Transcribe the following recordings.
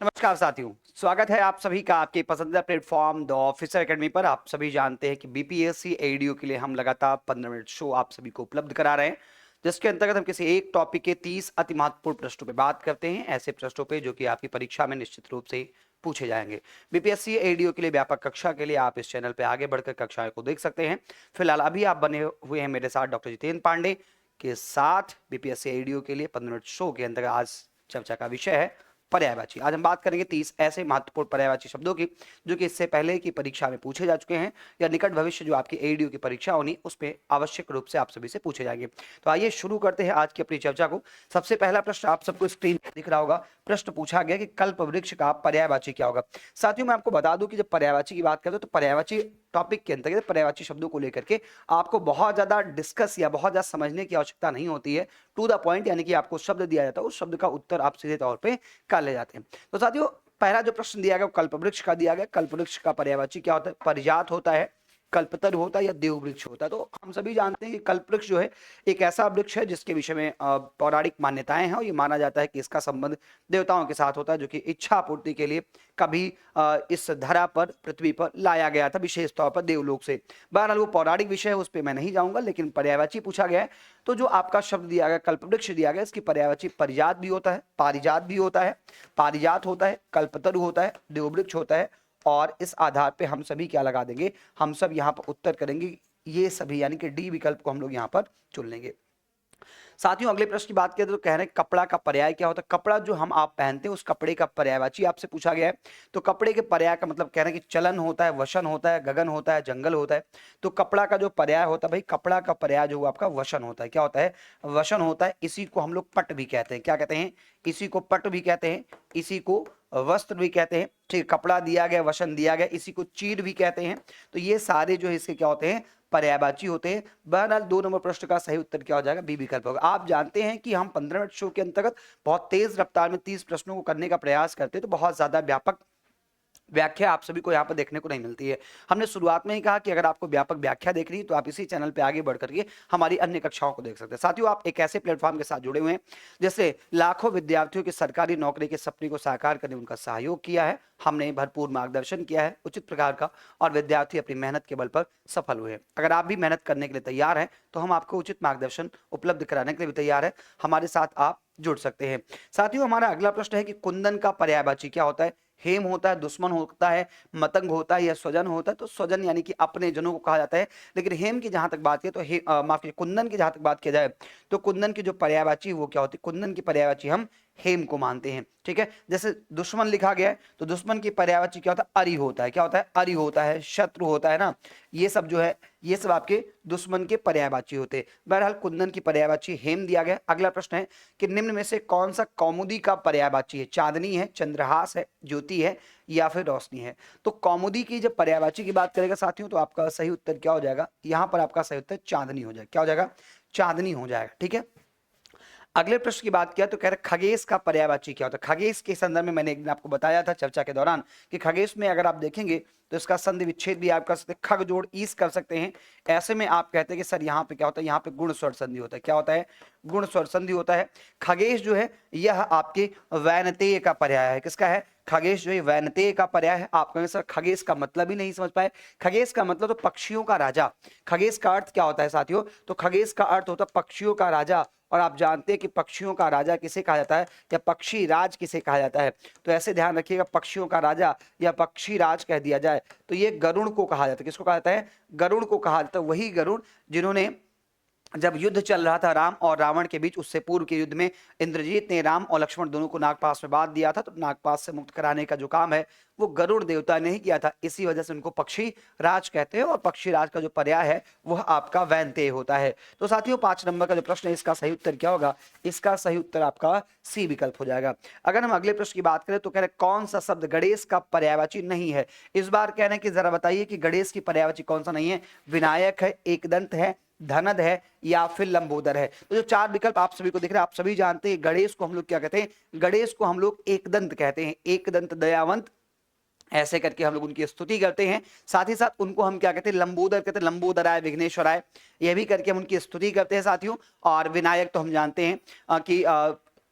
नमस्कार साथियों, स्वागत है आप सभी का आपके पसंदीदा प्लेटफॉर्म द ऑफिसर एकेडमी पर। आप सभी जानते हैं कि बीपीएससी एडीओ के लिए हम लगातार 15 मिनट शो आप सभी को उपलब्ध करा रहे हैं, जिसके अंतर्गत हम किसी एक टॉपिक के 30 अति महत्वपूर्ण प्रश्नों पे बात करते हैं, ऐसे प्रश्नों पे जो कि आपकी परीक्षा में निश्चित रूप से पूछे जाएंगे। बीपीएससी एडीओ के लिए व्यापक कक्षा के लिए आप इस चैनल पे आगे बढ़कर कक्षाएं को देख सकते हैं। फिलहाल अभी आप बने हुए हैं मेरे साथ डॉक्टर जितेंद्र पांडे के साथ। बीपीएससी एडीओ के लिए 15 मिनट शो के अंतर्गत आज चर्चा का विषय है पर्यायवाची। आज हम बात करेंगे 30 ऐसे महत्वपूर्ण पर्यायवाची शब्दों की जो कि इससे पहले की परीक्षा में पूछे जा चुके हैं या निकट भविष्य जो आपकी एडीओ की परीक्षा होनी उसमें आवश्यक रूप से आप सभी से पूछे जाएंगे। तो आइए शुरू करते हैं आज की अपनी चर्चा को। सबसे पहला प्रश्न आप सबको स्क्रीन पर दिख रहा होगा। प्रश्न पूछा गया कि कल्प वृक्ष का पर्यायवाची क्या होगा। साथियों, मैं आपको बता दूं कि जब पर्यायवाची की बात करते हैं तो पर्यायवाची टॉपिक के अंतर्गत पर्यायवाची शब्दों को लेकर के आपको बहुत ज्यादा डिस्कस या बहुत ज्यादा समझने की आवश्यकता नहीं होती है। टू द पॉइंट, यानी कि आपको शब्द दिया जाता है, उस शब्द का उत्तर आप सीधे तौर पे कर ले जाते हैं। तो साथियों, पहला जो प्रश्न दिया गया कल्पवृक्ष का दिया गया। कल्पवृक्ष का पर्यायवाची क्या होता है? परिजात होता है, कल्पतरु होता है या देव वृक्ष होता है। तो हम सभी जानते हैं कि कल्पवृक्ष जो है एक ऐसा वृक्ष है जिसके विषय में पौराणिक मान्यताएं हैं और ये माना जाता है कि इसका संबंध देवताओं के साथ होता है, जो कि इच्छा पूर्ति के लिए कभी इस धरा पर, पृथ्वी पर लाया गया था, विशेष तौर पर देवलोक से। बहरहाल वो पौराणिक विषय है, उस पर मैं नहीं जाऊंगा, लेकिन पर्यायवाची पूछा गया है। तो जो आपका शब्द दिया गया कल्पवृक्ष दिया गया, इसकी पर्यायवाची परिजात भी होता है, पारिजात भी होता है, पारिजात होता है, कल्पतरु होता है, देववृक्ष होता है। और इस आधार पे हम सभी क्या लगा देंगे, हम सब यहाँ पर उत्तर करेंगे ये सभी, यानी कि डी विकल्प को हम लोग यहाँ पर चुन लेंगे। साथियों, अगले प्रश्न की बात करें तो कह रहे हैं कपड़ा का पर्याय क्या होता है। कपड़ा जो हम आप पहनते हैं उस कपड़े का पर्यायवाची आपसे पूछा गया है। तो कपड़े के पर्याय का मतलब कह रहे हैं कि चलन होता है, वशन होता है, गगन होता है, जंगल होता है। तो कपड़ा का जो पर्याय होता है भाई, कपड़ा का पर्याय जो आपका वशन होता है। क्या होता है? वशन होता है। इसी को हम लोग पट भी कहते हैं। क्या कहते हैं? इसी को पट भी कहते हैं, इसी को वस्त्र भी कहते हैं। ठीक, कपड़ा दिया गया, वशन दिया गया, इसी को चीर भी कहते हैं। तो ये सारे जो है इसके क्या होते हैं? पर्यायवाची होते हैं। बहरहाल 2 नंबर प्रश्न का सही उत्तर क्या हो जाएगा? बी विकल्प होगा। आप जानते हैं कि हम 15 मिनट शो के अंतर्गत बहुत तेज रफ्तार में 30 प्रश्नों को करने का प्रयास करते हैं, तो बहुत ज्यादा व्यापक व्याख्या आप सभी को यहाँ पर देखने को नहीं मिलती है। हमने शुरुआत में ही कहा कि अगर आपको व्यापक व्याख्या देख रही है तो आप इसी चैनल पे आगे बढ़ करके हमारी अन्य कक्षाओं को देख सकते हैं। साथियों, आप एक ऐसे प्लेटफॉर्म के साथ जुड़े हुए हैं जैसे लाखों विद्यार्थियों के सरकारी नौकरी के सपने को साकार करने में उनका सहयोग किया है। हमने भरपूर मार्गदर्शन किया है उचित प्रकार का, और विद्यार्थी अपनी मेहनत के बल पर सफल हुए हैं। अगर आप भी मेहनत करने के लिए तैयार हैं तो हम आपको उचित मार्गदर्शन उपलब्ध कराने के लिए भी तैयार है। हमारे साथ आप जुड़ सकते हैं। साथियों, हमारा अगला प्रश्न है कि कुंदन का पर्यायवाची क्या होता है। हेम होता है, दुश्मन होता है, मतंग होता है या स्वजन होता है। तो स्वजन यानी कि अपने जनों को कहा जाता है। लेकिन हेम की जहां तक बात की तो माफ कीजिए, कुंदन की जहां तक बात किया जाए तो कुंदन की जो पर्यायवाची वो क्या होती है? कुंदन की पर्यायवाची हम हेम को मानते हैं। ठीक है, जैसे दुश्मन लिखा गया है तो दुश्मन की पर्यायवाची क्या होता है? अरि होता है। क्या होता है? अरि होता है, शत्रु होता है ना। ये सब जो है ये सब आपके दुश्मन के पर्यायवाची होते हैं। बहरहाल कुंदन की पर्यायवाची हेम दिया गया। अगला प्रश्न है कि निम्न में से कौन सा कौमुदी का पर्यायवाची है? चांदनी है, चंद्रहास है, ज्योति है या फिर रोशनी है। तो कौमुदी की जब पर्यायवाची की बात करेगा साथियों तो आपका सही उत्तर क्या हो जाएगा? यहां पर आपका सही उत्तर चांदनी हो जाएगा। क्या हो जाएगा? चांदनी हो जाएगा। ठीक है, अगले प्रश्न की बात किया तो कह रहे खगेश का पर्यायवाची क्या होता है। खगेश के संदर्भ में मैंने एक दिन आपको बताया था चर्चा के दौरान कि खगेश में अगर आप देखेंगे तो इसका संधि विच्छेद भी आप कर सकते हैं, खग जोड़ ईस कर सकते हैं। ऐसे में आप कहते हैं कि सर यहाँ पे क्या होता है? यहाँ पे गुण स्वर संधि होता है। क्या होता है? गुण स्वर संधि होता है। खगेश जो है यह आपके वैनतेय का पर्याय है। किसका है? खगेश जो है वैनतेय का पर्याय है। आप कहेंगे सर खगेश का मतलब ही नहीं समझ पाए। खगेश का मतलब तो पक्षियों का राजा। खगेश का अर्थ क्या होता है साथियों? तो खगेश का अर्थ होता है पक्षियों का राजा। और आप जानते हैं कि पक्षियों का राजा किसे कहा जाता है या पक्षी राज किसे कहा जाता है। तो ऐसे ध्यान रखिएगा, पक्षियों का राजा या पक्षी राज कह दिया जाए तो ये गरुड़ को कहा जाता है। किसको कहा जाता है? गरुड़ को कहा जाता है। वही गरुड़ जिन्होंने जब युद्ध चल रहा था राम और रावण के बीच, उससे पूर्व के युद्ध में इंद्रजीत ने राम और लक्ष्मण दोनों को नागपाश में बांध दिया था। तो नागपाश से मुक्त कराने का जो काम है वो गरुड़ देवता ने ही किया था। इसी वजह से उनको पक्षी राज कहते हैं और पक्षी राज का जो पर्याय है वह आपका वैनतेय होता है। तो साथियों, 5 नंबर का जो प्रश्न है इसका सही उत्तर क्या होगा? इसका सही उत्तर आपका सी विकल्प हो जाएगा। अगर हम अगले प्रश्न की बात करें तो कह रहे कौन सा शब्द गणेश का पर्यायवाची नहीं है। इस बार कह रहे हैं कि जरा बताइए कि गणेश की पर्यायवाची कौन सा नहीं है। विनायक है, एकदंत है, धनद है या फिर लंबोदर है। तो जो 4 विकल्प आप सभी को दिख रहे हैं, आप सभी जानते हैं गणेश को हम लोग क्या कहते हैं? गणेश को हम लोग एकदंत कहते हैं। एकदंत दयावंत, ऐसे करके हम लोग उनकी स्तुति करते हैं। साथ ही साथ उनको हम क्या कहते हैं? लंबोदर कहते हैं। लंबोदराय विघ्नेश्वराय, यह भी करके हम उनकी स्तुति करते हैं साथियों। और विनायक तो हम जानते हैं कि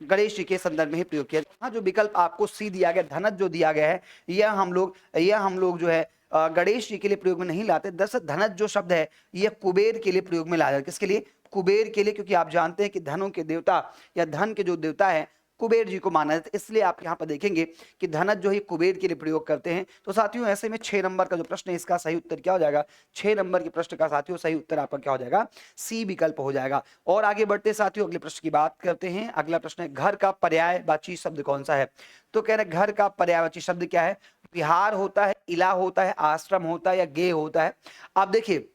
गणेश जी के संदर्भ में ही प्रयोग किया। हाँ, जो विकल्प आपको सी दिया गया, धनज जो दिया गया है, यह हम लोग जो है गणेश जी के लिए प्रयोग में नहीं लाते। दरअसल धनज जो शब्द है यह कुबेर के लिए प्रयोग में लाया जाता है। किसके लिए? कुबेर के लिए, क्योंकि आप जानते हैं कि धनों के देवता या धन के जो देवता है कुबेर जी को माना जाता है। इसलिए आप यहाँ पर देखेंगे कि धनज जो है कुबेर के लिए प्रयोग करते हैं। तो साथियों ऐसे में 6 नंबर का जो प्रश्न है इसका सही उत्तर क्या हो जाएगा? 6 नंबर के प्रश्न का साथियों सही उत्तर आपका क्या हो जाएगा? सी विकल्प हो जाएगा। और आगे बढ़ते साथियों अगले प्रश्न की बात करते हैं। अगला प्रश्न है घर का पर्यायवाची शब्द कौन सा है? तो कह रहे घर का पर्यायवाची शब्द क्या है? विहार होता है, इला होता है, आश्रम होता है या गेह होता है। आप देखिए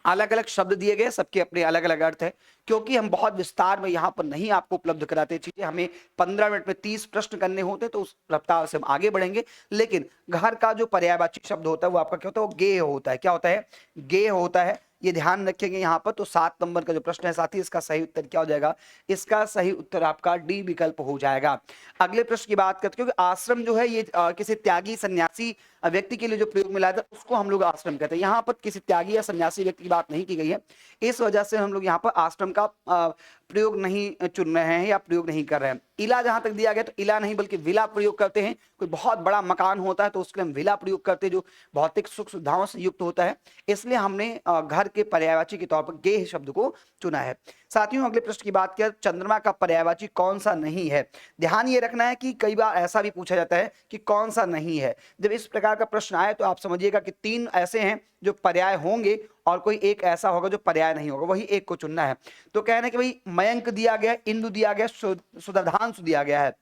अलग अलग शब्द दिए गए, सबके अपने अलग अलग अर्थ है। क्योंकि हम बहुत विस्तार में यहाँ पर नहीं आपको उपलब्ध कराते चीजें, हमें 15 मिनट में 30 प्रश्न करने होते हैं, तो उस रफ्तार से हम आगे बढ़ेंगे। लेकिन घर का जो पर्यायवाची शब्द होता है वो आपका क्या होता है? वो गेय होता है। क्या होता है? गेय होता है। ये ध्यान रखेंगे यहाँ पर। तो 7 नंबर का जो प्रश्न है साथी, इसका सही उत्तर क्या हो जाएगा? इसका सही उत्तर आपका डी विकल्प हो जाएगा। अगले प्रश्न की बात करते हैं, क्योंकि आश्रम जो है ये किसी त्यागी सन्यासी व्यक्ति के लिए जो प्रयोग में लाया था उसको हम लोग आश्रम कहते हैं। यहाँ पर किसी त्यागी या सन्यासी व्यक्ति की बात नहीं की गई है, इस वजह से हम लोग यहाँ पर आश्रम का प्रयोग नहीं चुन रहे हैं या प्रयोग नहीं कर रहे हैं। इला जहां तक दिया गया तो इला नहीं बल्कि विला प्रयोग करते हैं। कोई बहुत बड़ा मकान होता है तो उसके लिए हम विला प्रयोग करते हैं, जो भौतिक सुख सुविधाओं से युक्त होता है। इसलिए हमने घर के पर्यायवाची के तौर पर गेह शब्द को चुना है। साथियों अगले प्रश्न की बात किया, चंद्रमा का पर्यायवाची कौन सा नहीं है? ध्यान ये रखना है कि कई बार ऐसा भी पूछा जाता है कि कौन सा नहीं है। जब इस प्रकार का प्रश्न आए तो आप समझिएगा कि 3 ऐसे हैं जो पर्याय होंगे और कोई एक ऐसा होगा जो पर्याय नहीं होगा, वही एक को चुनना है। तो कह रहे हैं कि भाई मयंक दिया गया, इंदु दिया गया, सुधांशु दिया गया है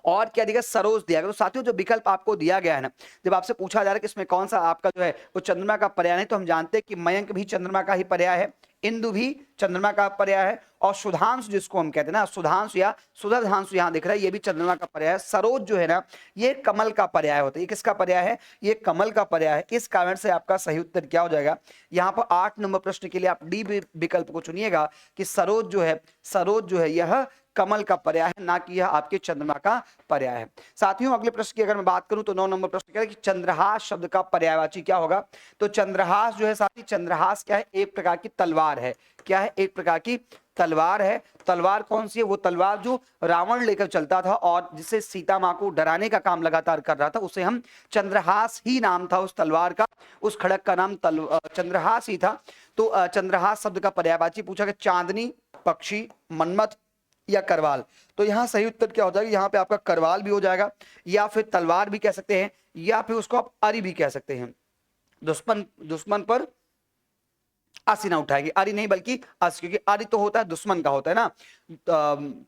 और क्या दिया? सरोज दिया गया। तो साथियों जो विकल्प आपको दिया गया है ना, जब आपसे पूछा जा रहा है कि इसमें कौन सा आपका जो है वो चंद्रमा का पर्याय नहीं, तो हम जानते हैं कि मयंक भी चंद्रमा का ही पर्याय है, इंदु भी चंद्रमा का पर्याय है और सुधांशु जिसको हम कहते हैं ना, सुधांशु या सुधांशु यहाँ दिख रहा है, ये भी चंद्रमा का पर्याय है। सरोज जो है ना ये कमल का पर्याय होता है। ये किसका पर्याय है? ये कमल का पर्याय है। इस कारण से आपका सही उत्तर क्या हो जाएगा? यहाँ पर 8 नंबर प्रश्न के लिए आप डी विकल्प को चुनिएगा कि सरोज जो है यह कमल का पर्याय है, ना कि यह आपके चंद्रमा का पर्याय है। साथियों अगले प्रश्न की अगर मैं बात करूं तो 9 नंबर प्रश्न कह रहा है कि चंद्रहास शब्द का पर्यायवाची क्या होगा? तो चंद्रहास जो है साथी, चंद्रहास क्या है? एक प्रकार की तलवार है। क्या है? एक प्रकार की तलवार है। तलवार कौन सी है? वो तलवार जो रावण लेकर चलता था और जिससे सीता मां को डराने का काम लगातार कर रहा था, उसे हम चंद्रहास ही नाम था उस तलवार का, उस खड़क का नाम चंद्रहास ही था। तो चंद्रहास शब्द का पर्यायवाची पूछा गया, चांदनी, पक्षी, मन्मथ या करवाल। तो यहाँ सही उत्तर क्या हो जाएगा? यहाँ पे आपका करवाल भी हो जाएगा, या फिर तलवार भी कह सकते हैं, या फिर उसको आप अरि भी कह सकते हैं। दुश्मन पर असी ना उठाएंगे, अरि नहीं बल्कि अस, क्योंकि अरि तो होता है दुश्मन का होता है ना,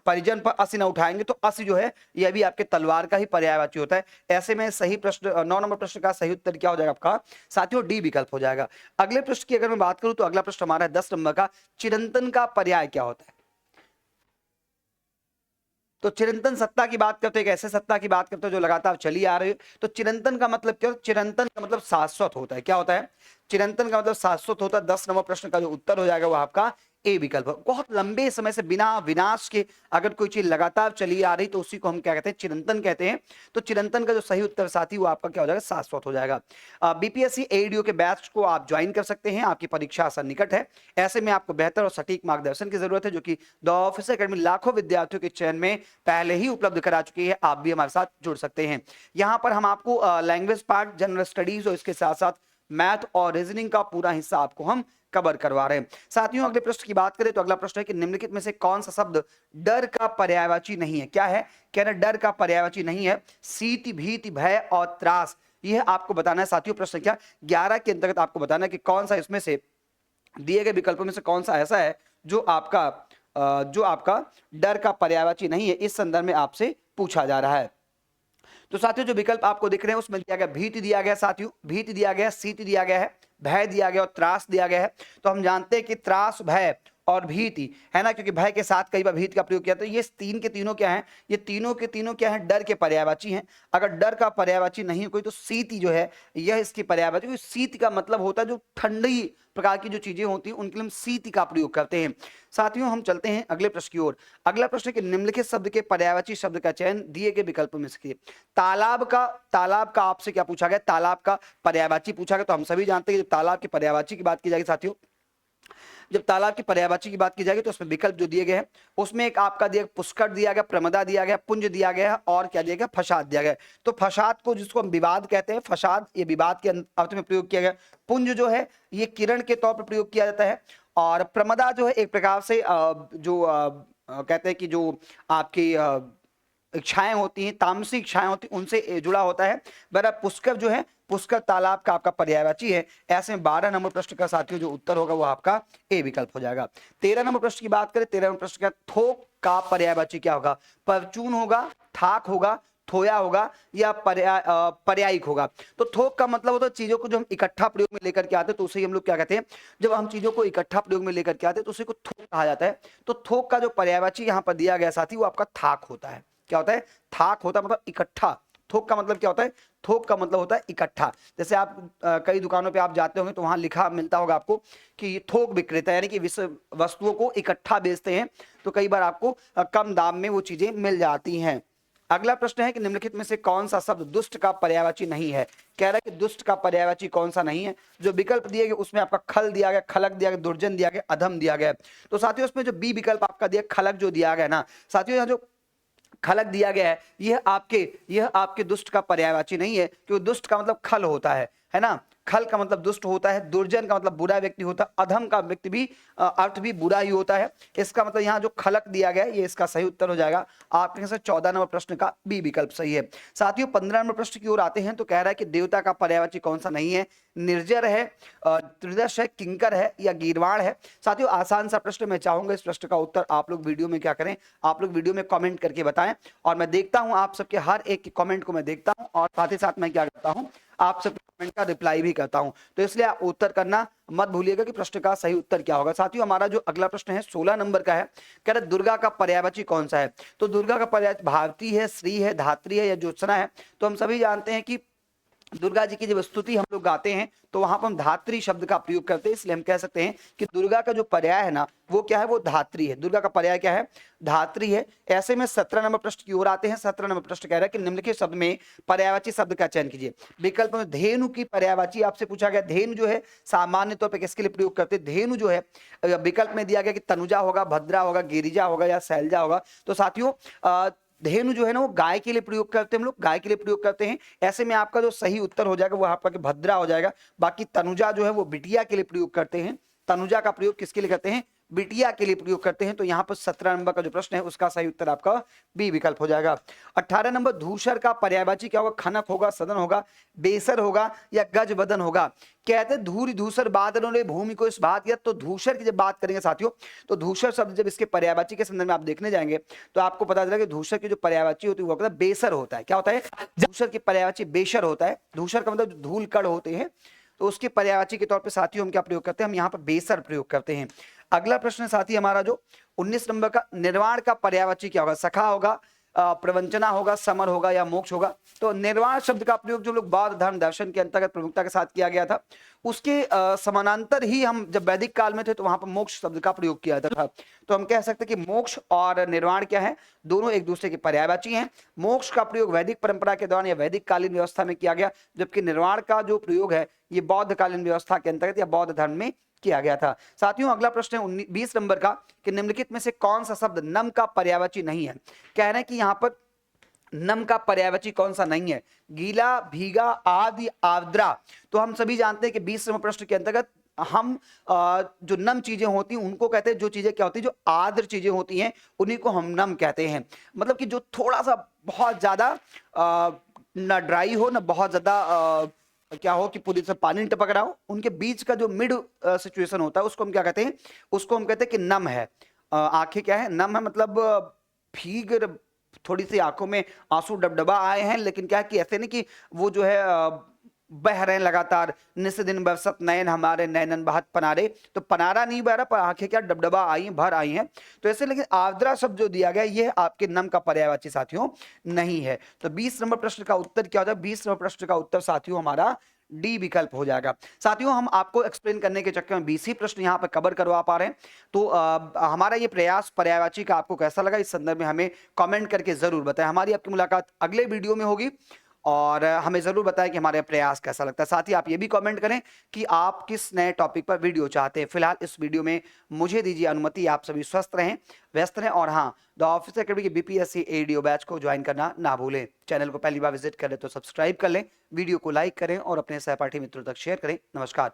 परिजन पर असी ना उठाएंगे, तो असी जो है यह भी आपके तलवार का ही पर्यायवाची होता है। ऐसे में सही प्रश्न 9 नंबर प्रश्न का सही उत्तर क्या हो जाएगा आपका साथियों? डी विकल्प हो जाएगा। अगले प्रश्न की अगर मैं बात करूं तो अगला प्रश्न हमारा है 10 नंबर का, चिरंतन का पर्याय क्या होता है? तो चिरंतन सत्ता की बात करते हैं, एक ऐसे सत्ता की बात करते हैं जो लगातार चली आ रही है। तो चिरंतन का मतलब क्या होता है? चिरंतन का मतलब शाश्वत होता है। क्या होता है? चिरंतन का मतलब शाश्वत होता है। 10 नंबर प्रश्न का जो उत्तर हो जाएगा वो आपका ए विकल्प। बहुत लंबे समय से बिना विनाश के अगर कोई चीज लगातार चली आ रही तो उसी को हम क्या कहते हैं? चिरंतन कहते हैं। तो चिरंतन का जो सही उत्तर साथी वो आपका क्या हो जाएगा? शाश्वत हो जाएगा। बीपीएससी एडीओ के बैच को आप ज्वाइन कर सकते हैं। आपकी परीक्षा आसान निकट है, ऐसे में आपको बेहतर और सटीक मार्गदर्शन की जरूरत है, जो कि द ऑफिसर एकेडमी लाखों विद्यार्थियों के चयन में पहले ही उपलब्ध करा चुकी है। आप भी हमारे साथ जुड़ सकते हैं। यहाँ पर हम आपको लैंग्वेज पार्ट, जनरल स्टडीज और इसके साथ साथ मैथ और रीजनिंग का पूरा हिस्सा आपको हम कवर करवा रहे हैं। साथियों अगले प्रश्न की बात करें तो अगला प्रश्न है कि निम्नलिखित में से कौन सा शब्द डर का पर्यायवाची नहीं है? क्या है? कहना डर का पर्यायवाची नहीं है। सीति, भीति, भय और त्रास, यह आपको बताना है साथियों। प्रश्न क्या 11 के अंतर्गत आपको बताना है कि कौन सा इसमें से दिए गए विकल्पों में से कौन सा ऐसा है जो आपका डर का पर्यायवाची नहीं है। इस संदर्भ में आपसे पूछा जा रहा है। तो साथियों जो विकल्प आपको दिख रहे हैं उसमें दिया गया भीति दिया गया साथियों, भीति दिया गया, सीति दिया गया है, भय दिया गया और त्रास दिया गया है। तो हम जानते हैं कि त्रास, भय और भीति है ना, क्योंकि भय के साथ कई बार भीति का प्रयोग किया। तो ये तीन के तीनों क्या हैं? ये तीनों के तीनों क्या हैं? डर के पर्यायवाची हैं। अगर डर का पर्यायवाची नहीं है कोई तो सीति जो है यह इसकी पर्यायवाची, क्योंकि सीति का मतलब होता है जो ठंडी प्रकार की जो चीजें होती हैं उनके लिए हम सीति का प्रयोग करते हैं। साथियों हम चलते हैं अगले प्रश्न की ओर। अगला प्रश्न है कि निम्नलिखित शब्द के पर्यायवाची शब्द का चयन दिए गए विकल्पों में से। तालाब का आपसे क्या पूछा गया? तालाब का पर्यायवाची पूछा गया। तो हम सभी जानते हैं कि तालाब के पर्यायवाची की बात की जाएगी साथियों, जब तालाब की पर्यायवाची की बात की जाएगी तो उसमें विकल्प जो दिए गए हैं उसमें एक आपका दिया पुष्कर दिया गया, प्रमदा दिया गया, पुंज दिया गया है और क्या दिया गया, फसाद दिया गया। तो फसाद को जिसको हम विवाद कहते हैं, फसाद ये विवाद के अर्थ में प्रयोग किया गया। पुंज जो है ये किरण के तौर पर प्रयोग किया जाता है और प्रमदा जो है एक प्रकार से कहते हैं कि जो आपकी इच्छाएं होती हैं, तामसिक इच्छाएं होती हैं, उनसे जुड़ा होता है। बहरहाल पुष्कर जो है, पुष्कर तालाब का आपका पर्यायवाची है। ऐसे में 12 नंबर प्रश्न का साथियों जो उत्तर होगा वो आपका ए विकल्प हो जाएगा। 13 नंबर प्रश्न की बात करें, 13 नंबर प्रश्न का थोक का पर्यायवाची क्या होगा? परचून होगा, थाक होगा, थोया होगा या पर्यायिक होगा। तो थोक का मतलब होता है चीजों को जो हम इकट्ठा प्रयोग में लेकर के आते हैं तो उसे हम लोग क्या कहते हैं, जब हम चीजों को इकट्ठा प्रयोग में लेकर के आते हैं तो उसे को थोक कहा जाता है। तो थोक का जो पर्यायवाची यहाँ पर दिया गया साथी वो आपका थाक होता है। क्या होता है? थाक होता है, मतलब इकट्ठा। थोक का मतलब क्या होता है? थोक का मतलब होता है इकट्ठा। जैसे आप कई दुकानों पे आप जाते होंगे तो वहां लिखा मिलता होगा आपको कि ये थोक विक्रेता, यानी कि वस्तुओं को इकट्ठा बेचते हैं। तो कई बार आपको कम दाम में वो चीजें मिल जाती हैं। अगला प्रश्न है कि निम्नलिखित में से कौन सा शब्द दुष्ट का पर्यायवाची नहीं है? कह रहा है कि दुष्ट का पर्यायवाची कौन सा नहीं है। जो विकल्प दिए गए उसमें आपका खल दिया गया, खलक दिया गया, दुर्जन दिया गया, अधम दिया गया। तो साथियों उसमें जो बी विकल्प आपका दिया, खलक जो दिया गया ना साथियों, यहाँ जो खलक दिया गया है यह आपके दुष्ट का पर्यायवाची नहीं है, क्योंकि दुष्ट का मतलब खल होता है ना। खल का मतलब दुष्ट होता है, दुर्जन का मतलब बुरा व्यक्ति होता है, अधम का व्यक्ति भी अर्थ भी बुरा ही होता है। इसका मतलब यहाँ जो खलक दिया गया है ये इसका सही उत्तर हो जाएगा। आपके से 14 नंबर प्रश्न का बी विकल्प सही है। साथियों 15 नंबर प्रश्न की ओर आते हैं तो कह रहा है कि देवता का पर्यायवाची कौन सा नहीं है? निर्जर है, त्रिदश है, किंकर है या गीर्वाण है। साथियों आसान सा प्रश्न, मैं चाहूंगा इस प्रश्न का उत्तर आप लोग वीडियो में क्या करें, आप लोग वीडियो में कमेंट करके बताएं और मैं देखता हूं आप सबके हर एक की कमेंट को मैं देखता हूं और साथ ही साथ मैं क्या करता हूं, आप सबके कमेंट का रिप्लाई भी करता हूं। तो इसलिए आप उत्तर करना मत भूलिएगा कि प्रश्न का सही उत्तर क्या होगा। साथियों हमारा जो अगला प्रश्न है 16 नंबर का है, कह रहे दुर्गा का पर्यायवाची कौन सा है? तो दुर्गा का पर्यायवाची भारती है, श्री है, धात्री है या ज्योत्सना है। तो हम सभी जानते हैं कि दुर्गा जी की जब स्तुति हम लोग गाते हैं तो वहां पर हम धात्री शब्द का प्रयोग करते हैं, इसलिए हम कह सकते हैं कि दुर्गा का जो पर्याय है ना वो क्या है, वो धात्री है। दुर्गा का पर्याय क्या है? धात्री है। ऐसे में 17 नंबर प्रश्न की ओर आते हैं। 17 नंबर प्रश्न कह रहा है कि निम्नलिखित शब्द में पर्यायवाची शब्द का चयन कीजिए। विकल्प में धेनु की पर्यायवाची आपसे पूछा गया। धेनु जो है सामान्य तौर पर किसके लिए प्रयोग करते हैं? धेनु जो है विकल्प में दिया गया कि तनुजा होगा, भद्रा होगा, गिरिजा होगा या शैलजा होगा। तो साथियों धेनु जो है ना वो गाय के लिए प्रयोग करते हैं, हम लोग गाय के लिए प्रयोग करते हैं। ऐसे में आपका जो सही उत्तर हो जाएगा वो आपका भद्रा हो जाएगा। बाकी तनुजा जो है वो बिटिया के लिए प्रयोग करते हैं। तनुजा का प्रयोग किसके लिए करते हैं? बिटिया के लिए प्रयोग करते हैं। तो यहाँ पर 17 नंबर का जो प्रश्न है उसका सही उत्तर आपका बी विकल्प हो जाएगा। 18 नंबर धूसर का पर्यायवाची क्या होगा? खनक होगा, सदन होगा, बेसर होगा या गज बदन होगा। कहते हैं धूरी धूसर बादलों ने भूमि को इस बात किया। तो धूसर की जब बात करेंगे साथियों तो धूसर शब्द जब इसके पर्यायवाची के संदर्भ में आप देखने जाएंगे तो आपको पता चलेगा कि धूसर की जो पर्यायवाची होती है वो होता है बेसर होता है। क्या होता है? धूसर की पर्यायवाची बेसर होता है। धूसर का मतलब धूल कण होते हैं तो उसके पर्यायवाची के तौर पे साथियों हम क्या प्रयोग करते हैं? हम यहाँ पर बेसर प्रयोग करते हैं। अगला प्रश्न साथी हमारा जो 19 नंबर का, निर्वाण का पर्यायवाची क्या होगा? सखा होगा, प्रवंचना होगा, समर होगा या मोक्ष होगा। तो निर्वाण शब्द का प्रयोग जो लोग बौद्ध धर्म दर्शन के अंतर्गत प्रमुखता के साथ किया गया था उसके समानांतर ही हम जब वैदिक काल में थे तो वहां पर मोक्ष शब्द का प्रयोग किया जाता था। तो हम कह सकते हैं कि मोक्ष और निर्वाण क्या है? दोनों एक दूसरे के पर्यायवाची हैं। मोक्ष का प्रयोग वैदिक परंपरा के दौरान या वैदिक कालीन व्यवस्था में किया गया, जबकि निर्वाण का जो प्रयोग है ये बौद्ध कालीन व्यवस्था के अंतर्गत या बौद्ध धर्म में किया गया था। साथियों अगला प्रश्न है 20 नंबर का कि निम्नलिखित में से कौन सा शब्द नम का पर्यायवाची नहीं है? कह रहे हैं कि यहाँ पर नम का पर्यायवाची कौन सा नहीं है? गीला, भीगा, आदि, आर्द्रा। तो हम सभी जानते हैं कि 20 नंबर प्रश्न के अंतर्गत हम जो नम चीजें होती हैं उनको कहते हैं, जो चीजें क्या होती है, जो आर्द्र चीजें होती हैं उन्हीं को हम नम कहते हैं। मतलब कि जो थोड़ा सा बहुत ज्यादा ना ड्राई हो ना बहुत ज्यादा क्या हो कि पूरी तरह पानी टपक रहा हो, उनके बीच का जो मिड सिचुएशन होता है उसको हम क्या कहते हैं? उसको हम कहते हैं कि नम है। आंखें क्या है? नम है, मतलब भीग, थोड़ी सी आंखों में आंसू डबडबा आए हैं, लेकिन क्या है कि ऐसे नहीं कि वो जो है बह रहे हैं लगातार। निस दिन बरसत नयन हमारे नैनन बहत पनारे। तो पनारा नहीं बह रहा पर आंखें क्या डबडबा आई हैं, भर आई हैं। तो ऐसे लेकिन आर्द्रा शब्द जो दिया गया ये आपके नम का पर्यायवाची साथियों नहीं है। तो 20 नंबर प्रश्न का उत्तर क्या होता है? 20 नंबर प्रश्न का उत्तर साथियों हमारा डी विकल्प हो जाएगा। साथियों हम आपको एक्सप्लेन करने के चक्कर में 20 ही प्रश्न यहाँ पर कवर करवा पा रहे हैं। तो हमारा ये प्रयास पर्यायवाची का आपको कैसा लगा इस संदर्भ में हमें कमेंट करके जरूर बताएं। हमारी आपकी मुलाकात अगले वीडियो में होगी और हमें ज़रूर बताएं कि हमारे प्रयास कैसा लगता है। साथ ही आप ये भी कमेंट करें कि आप किस नए टॉपिक पर वीडियो चाहते हैं। फिलहाल इस वीडियो में मुझे दीजिए अनुमति। आप सभी स्वस्थ रहें, व्यस्त रहें और हाँ, द ऑफिसर अकेडमी की बीपीएससी एडीओ बैच को ज्वाइन करना ना भूलें। चैनल को पहली बार विजिट करें तो सब्सक्राइब कर लें, वीडियो को लाइक करें और अपने सहपाठी मित्रों तक शेयर करें। नमस्कार।